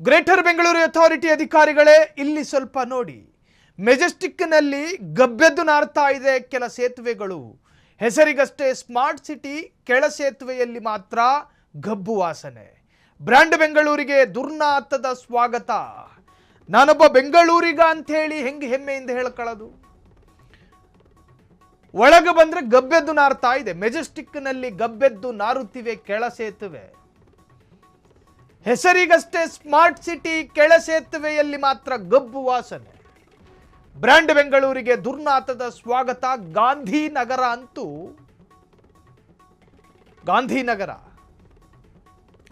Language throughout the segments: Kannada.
ಗ್ರೇಟರ್ ಬೆಂಗಳೂರು ಅಥಾರಿಟಿ ಅಧಿಕಾರಿಗಳೇ ಇಲ್ಲಿ ಸ್ವಲ್ಪ ನೋಡಿ. ಮೆಜೆಸ್ಟಿಕ್ನಲ್ಲಿ ಗಬ್ಬೆದ್ದು ನಾರ್ತಾ ಇದೆ ಕೆಲ ಸೇತುವೆಗಳು. ಹೆಸರಿಗಷ್ಟೇ ಸ್ಮಾರ್ಟ್ ಸಿಟಿ, ಕೆಳ ಸೇತುವೆಯಲ್ಲಿ ಮಾತ್ರ ಗಬ್ಬು ವಾಸನೆ. ಬ್ರ್ಯಾಂಡ್ ಬೆಂಗಳೂರಿಗೆ ದುರ್ನಾತದ ಸ್ವಾಗತ. ನಾನೊಬ್ಬ ಬೆಂಗಳೂರಿಗ ಅಂತ ಹೇಳಿ ಹೆಂಗೆ ಹೆಮ್ಮೆಯಿಂದ ಹೇಳ್ಕೊಳ್ಳೋದು. ಒಳಗೆ ಬಂದ್ರೆ ಗಬ್ಬೆದ್ದು ನಾರ್ತಾ ಇದೆ. ಮೆಜೆಸ್ಟಿಕ್ನಲ್ಲಿ ಗಬ್ಬೆದ್ದು ನಾರುತ್ತಿವೆ ಕೆಳ ಸೇತುವೆ. ಹೆಸರಿಗಷ್ಟೇ ಸ್ಮಾರ್ಟ್ ಸಿಟಿ, ಕೆಳ ಸೇತುವೆಯಲ್ಲಿ ಮಾತ್ರ ಗಬ್ಬು ವಾಸನೆ. ಬ್ರ್ಯಾಂಡ್ ಬೆಂಗಳೂರಿಗೆ ದುರ್ನಾತದ ಸ್ವಾಗತ. ಗಾಂಧಿನಗರ ಅಂತೂ ಗಾಂಧಿನಗರ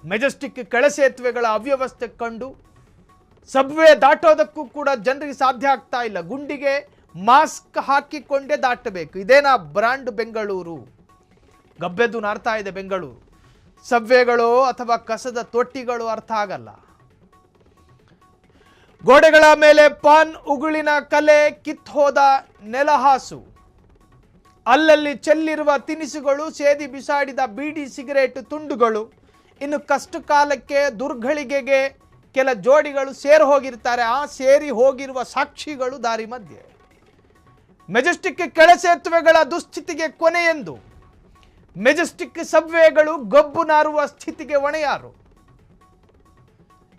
ಮೆಜೆಸ್ಟಿಕ್ ಕೆಳ ಸೇತುವೆಗಳ ಅವ್ಯವಸ್ಥೆ ಕಂಡು ಸಬ್ವೇ ದಾಟೋದಕ್ಕೂ ಕೂಡ ಜನರಿಗೆ ಸಾಧ್ಯ ಆಗ್ತಾ ಇಲ್ಲ. ಗುಂಡಿಗೆ ಮಾಸ್ಕ್ ಹಾಕಿಕೊಂಡೇ ದಾಟಬೇಕು. ಇದೇನಾ ಬ್ರ್ಯಾಂಡ್ ಬೆಂಗಳೂರು? ಗಬ್ಬೆದ್ದು ನಾರ್ತಾ ಇದೆ ಬೆಂಗಳೂರು. ಸಬ್ವೆಗಳು ಅಥವಾ ಕಸದ ತೊಟ್ಟಿಗಳು ಅರ್ಥ ಆಗಲ್ಲ. ಗೋಡೆಗಳ ಮೇಲೆ ಪಾನ್ ಉಗುಳಿನ ಕಲೆ, ಕಿತ್ತೋದ ನೆಲಹಾಸು, ಅಲ್ಲಲ್ಲಿ ಚೆಲ್ಲಿರುವ ತಿನಿಸುಗಳು, ಸೇದಿ ಬಿಸಾಡಿದ ಬೀಡಿ ಸಿಗರೇಟ್ ತುಂಡುಗಳು. ಇನ್ನು ಕಷ್ಟ ಕಾಲಕ್ಕೆ ದುರ್ಗಳಿಗೆಗೆ ಕೆಲ ಜೋಡಿಗಳು ಸೇರಿ ಹೋಗಿರ್ತಾರೆ. ಆ ಸೇರಿ ಹೋಗಿರುವ ಸಾಕ್ಷಿಗಳು ದಾರಿ ಮಧ್ಯೆ. ಮೆಜೆಸ್ಟಿಕ್ ಕೆಳ ಸೇತುವೆಗಳ ದುಸ್ಥಿತಿಗೆ ಕೊನೆಯೆಂದು ಮೆಜೆಸ್ಟಿಕ್ ಸಬ್ವೇಗಳು ಗಬ್ಬು ನಾರುವ ಸ್ಥಿತಿಗೆ ಹೊಣೆಯಾರು?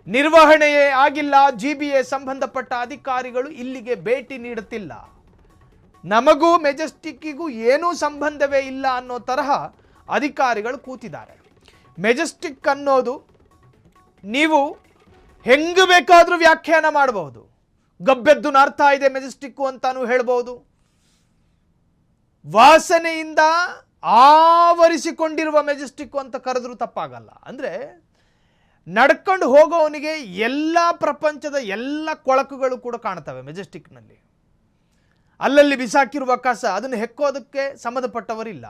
ನಿರ್ವಹಣೆಯೇ ಆಗಿಲ್ಲ. ಜಿಬಿಎ ಸಂಬಂಧಪಟ್ಟ ಅಧಿಕಾರಿಗಳು ಇಲ್ಲಿಗೆ ಭೇಟಿ ನೀಡುತ್ತಿಲ್ಲ. ನಮಗೂ ಮೆಜೆಸ್ಟಿಕ್ಕಿಗೂ ಏನೂ ಸಂಬಂಧವೇ ಇಲ್ಲ ಅನ್ನೋ ತರಹ ಅಧಿಕಾರಿಗಳು ಕೂತಿದ್ದಾರೆ. ಮೆಜೆಸ್ಟಿಕ್ ಅನ್ನೋದು ನೀವು ಹೆಂಗೆ ಬೇಕಾದರೂ ವ್ಯಾಖ್ಯಾನ ಮಾಡಬಹುದು. ಗಬ್ಬೆದ್ದು ನಾರ್ತಾ ಇದೆ ಮೆಜೆಸ್ಟಿಕ್ಕು ಅಂತಾನು ಹೇಳ್ಬೋದು. ವಾಸನೆಯಿಂದ ಆವರಿಸಿಕೊಂಡಿರುವ ಮೆಜೆಸ್ಟಿಕ್ ಅಂತ ಕರೆದ್ರೂ ತಪ್ಪಾಗಲ್ಲ. ಅಂದರೆ ನಡ್ಕೊಂಡು ಹೋಗೋವನಿಗೆ ಎಲ್ಲ ಪ್ರಪಂಚದ ಎಲ್ಲ ಕೊಳಕುಗಳು ಕೂಡ ಕಾಣ್ತವೆ ಮೆಜೆಸ್ಟಿಕ್ನಲ್ಲಿ. ಅಲ್ಲಲ್ಲಿ ಬಿಸಾಕಿರುವ ಕಸ, ಅದನ್ನು ಹೆಕ್ಕೋದಕ್ಕೆ ಸಂಬಂಧಪಟ್ಟವರಿಲ್ಲ.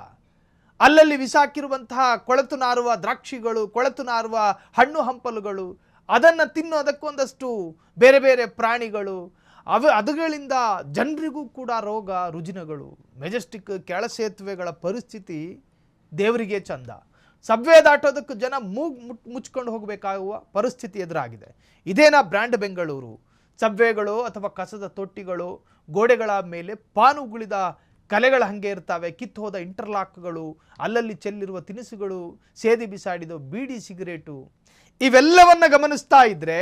ಅಲ್ಲಲ್ಲಿ ಬಿಸಾಕಿರುವಂತಹ ಕೊಳೆತು ನಾರುವ ದ್ರಾಕ್ಷಿಗಳು, ಕೊಳೆತು ನಾರುವ ಹಣ್ಣು ಹಂಪಲುಗಳು, ಅದನ್ನು ತಿನ್ನೋದಕ್ಕೊಂದಷ್ಟು ಬೇರೆ ಬೇರೆ ಪ್ರಾಣಿಗಳು, ಅದುಗಳಿಂದ ಜನರಿಗೂ ಕೂಡ ರೋಗ ರುಜಿನಗಳು. ಮೆಜೆಸ್ಟಿಕ್ ಕೆಳ ಸೇತುವೆಗಳ ಪರಿಸ್ಥಿತಿ ದೇವರಿಗೆ ಚಂದ. ಸಬ್ವೆ ದಾಟೋದಕ್ಕೆ ಜನ ಮುಚ್ಕೊಂಡು ಹೋಗಬೇಕಾಗುವ ಪರಿಸ್ಥಿತಿ ಎದುರಾಗಿದೆ. ಇದೇನಾ ಬ್ರ್ಯಾಂಡ್ ಬೆಂಗಳೂರು? ಸಬ್ವೆಗಳು ಅಥವಾ ಕಸದ ತೊಟ್ಟಿಗಳು, ಗೋಡೆಗಳ ಮೇಲೆ ಪಾನುಗುಳಿದ ಕಲೆಗಳ ಹಂಗೆ ಇರ್ತವೆ, ಕಿತ್ತೋದ ಇಂಟರ್ಲಾಕ್ಗಳು, ಅಲ್ಲಲ್ಲಿ ಚೆಲ್ಲಿರುವ ತಿನಿಸುಗಳು, ಸೇದಿ ಬಿಸಾಡಿದ ಬೀಡಿ ಸಿಗರೇಟು. ಇವೆಲ್ಲವನ್ನ ಗಮನಿಸ್ತಾ ಇದ್ರೆ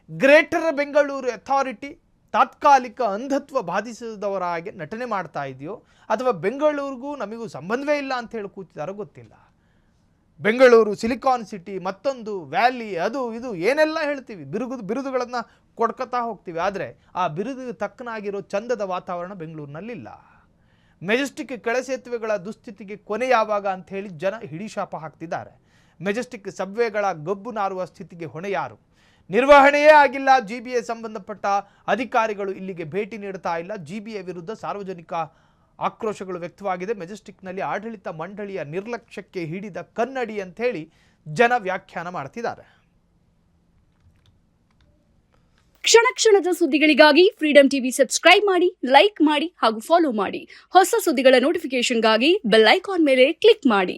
ಗ್ರೇಟರ್ ಬೆಂಗಳೂರು ಅಥಾರಿಟಿ ತಾತ್ಕಾಲಿಕ ಅಂಧತ್ವ ಬಾಧಿಸಿದವರ ಹಾಗೆ ನಟನೆ ಮಾಡ್ತಾ ಇದೆಯೋ ಅಥವಾ ಬೆಂಗಳೂರಿಗೂ ನಮಗೂ ಸಂಬಂಧವೇ ಇಲ್ಲ ಅಂತ ಹೇಳಿ ಕೂತಿದಾರೋ ಗೊತ್ತಿಲ್ಲ. ಬೆಂಗಳೂರು ಸಿಲಿಕಾನ್ ಸಿಟಿ, ಮತ್ತೊಂದು ವ್ಯಾಲಿ, ಅದು ಇದು ಏನೆಲ್ಲ ಹೇಳ್ತೀವಿ, ಬಿರುದುಗಳನ್ನು ಕೊಡ್ಕೊತಾ ಹೋಗ್ತೀವಿ. ಆದರೆ ಆ ಬಿರುದಿಗೆ ತಕ್ಕನಾಗಿರೋ ಚಂದದ ವಾತಾವರಣ ಬೆಂಗಳೂರಿನಲ್ಲಿಲ್ಲ. ಮೆಜೆಸ್ಟಿಕ್ ಕೆಳ ಸೇತುವೆಗಳ ದುಸ್ಥಿತಿಗೆ ಕೊನೆ ಯಾವಾಗ ಅಂತ ಹೇಳಿ ಜನ ಹಿಡಿಶಾಪ ಹಾಕ್ತಿದ್ದಾರೆ. ಮೆಜೆಸ್ಟಿಕ್ ಸಬ್ವೆಗಳ ಗಬ್ಬು ನಾರುವ ಸ್ಥಿತಿಗೆ ಹೊಣೆ ಯಾರು? ನಿರ್ವಹಣೆಯೇ ಆಗಿಲ್ಲ. ಜಿಬಿಎ ಸಂಬಂಧಪಟ್ಟ ಅಧಿಕಾರಿಗಳು ಇಲ್ಲಿಗೆ ಭೇಟಿ ನೀಡುತ್ತಾ ಇಲ್ಲ. ಜಿಬಿಎ ವಿರುದ್ಧ ಸಾರ್ವಜನಿಕ ಆಕ್ರೋಶಗಳು ವ್ಯಕ್ತವಾಗಿದೆ. ಮೆಜೆಸ್ಟಿಕ್ನಲ್ಲಿ ಆಡಳಿತ ಮಂಡಳಿಯ ನಿರ್ಲಕ್ಷ್ಯಕ್ಕೆ ಹಿಡಿದ ಕನ್ನಡಿ ಅಂತ ಹೇಳಿ ಜನ ವ್ಯಾಖ್ಯಾನ ಮಾಡ್ತಿದ್ದಾರೆ. ಕ್ಷಣ ಕ್ಷಣದ ಸುದ್ದಿಗಳಿಗಾಗಿ ಫ್ರೀಡಂ ಟಿವಿ ಸಬ್ಸ್ಕ್ರೈಬ್ ಮಾಡಿ, ಲೈಕ್ ಮಾಡಿ ಹಾಗೂ ಫಾಲೋ ಮಾಡಿ. ಹೊಸ ಸುದ್ದಿಗಳ ನೋಟಿಫಿಕೇಶನ್ಗಾಗಿ ಬೆಲ್ ಐಕಾನ್ ಮೇಲೆ ಕ್ಲಿಕ್ ಮಾಡಿ.